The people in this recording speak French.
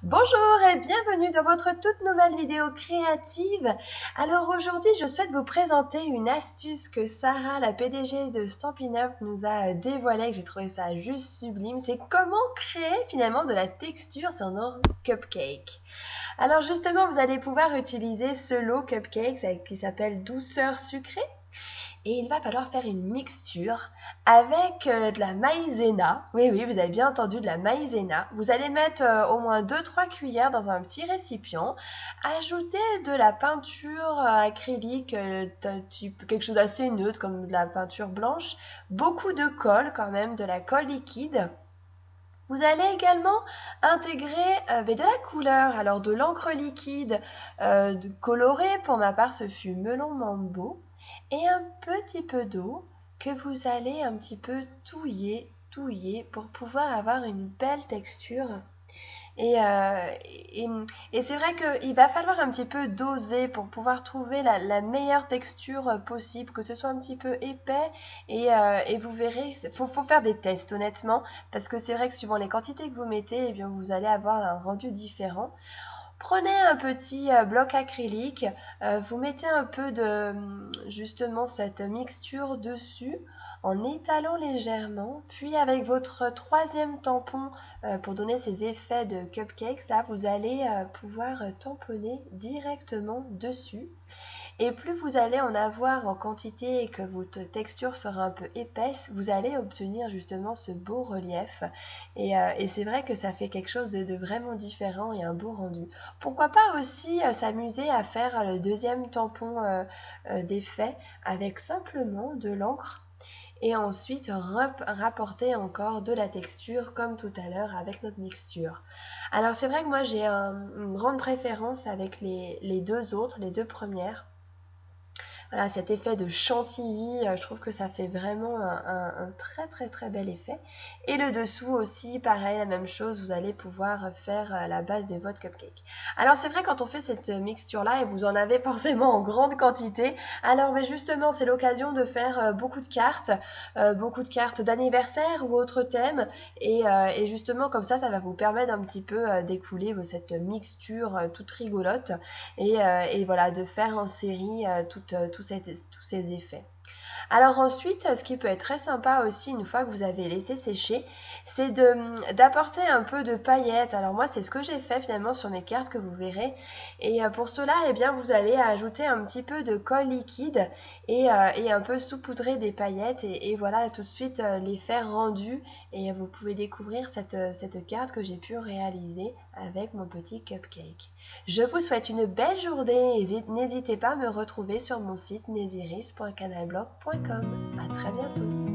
Bonjour et bienvenue dans votre toute nouvelle vidéo créative. Alors aujourd'hui, je souhaite vous présenter une astuce que Sarah, la PDG de Stampin' Up, nous a dévoilée, que j'ai trouvé ça juste sublime. C'est comment créer finalement de la texture sur nos cupcakes. Alors justement, vous allez pouvoir utiliser ce lot cupcakes qui s'appelle douceur sucrée. Et il va falloir faire une mixture avec de la maïzena. Oui, oui, vous avez bien entendu, de la maïzena. Vous allez mettre au moins 2-3 cuillères dans un petit récipient. Ajouter de la peinture acrylique, quelque chose d'assez neutre comme de la peinture blanche. Beaucoup de colle quand même, de la colle liquide. Vous allez également intégrer de la couleur, alors de l'encre liquide colorée, pour ma part ce fut melon mambo, et un petit peu d'eau que vous allez un petit peu touiller pour pouvoir avoir une belle texture. Et, euh, et, et c'est vrai qu'il va falloir un petit peu doser pour pouvoir trouver la meilleure texture possible, que ce soit un petit peu épais. Et vous verrez, faut faire des tests honnêtement, parce que c'est vrai que suivant les quantités que vous mettez, eh bien, vous allez avoir un rendu différent. Prenez un petit bloc acrylique, vous mettez un peu de justement cette mixture dessus en étalant légèrement, puis avec votre troisième tampon pour donner ces effets de cupcakes, là vous allez pouvoir tamponner directement dessus. Et plus vous allez en avoir en quantité et que votre texture sera un peu épaisse, vous allez obtenir justement ce beau relief. Et c'est vrai que ça fait quelque chose de vraiment différent et un beau rendu. Pourquoi pas aussi s'amuser à faire le deuxième tampon d'effet avec simplement de l'encre et ensuite rapporter encore de la texture comme tout à l'heure avec notre mixture. Alors c'est vrai que moi j'ai une grande préférence avec les deux autres, les deux premières. Voilà, cet effet de chantilly, je trouve que ça fait vraiment un très très très bel effet. Et le dessous aussi, pareil, la même chose, vous allez pouvoir faire la base de votre cupcake. Alors c'est vrai, quand on fait cette mixture-là, et vous en avez forcément en grande quantité, alors mais justement c'est l'occasion de faire beaucoup de cartes d'anniversaire ou autres thèmes. Et justement comme ça va vous permettre un petit peu d'écouler cette mixture toute rigolote. Et voilà, de faire en série tous ces effets. Alors ensuite, ce qui peut être très sympa aussi une fois que vous avez laissé sécher, c'est d'apporter un peu de paillettes. Alors moi, c'est ce que j'ai fait finalement sur mes cartes que vous verrez. Et pour cela, eh bien, vous allez ajouter un petit peu de colle liquide et un peu saupoudrer des paillettes. Et voilà tout de suite l'effet rendu. Et vous pouvez découvrir cette carte que j'ai pu réaliser avec mon petit cupcake. Je vous souhaite une belle journée et n'hésitez pas à me retrouver sur mon site nesiris.canalblog.com. À très bientôt.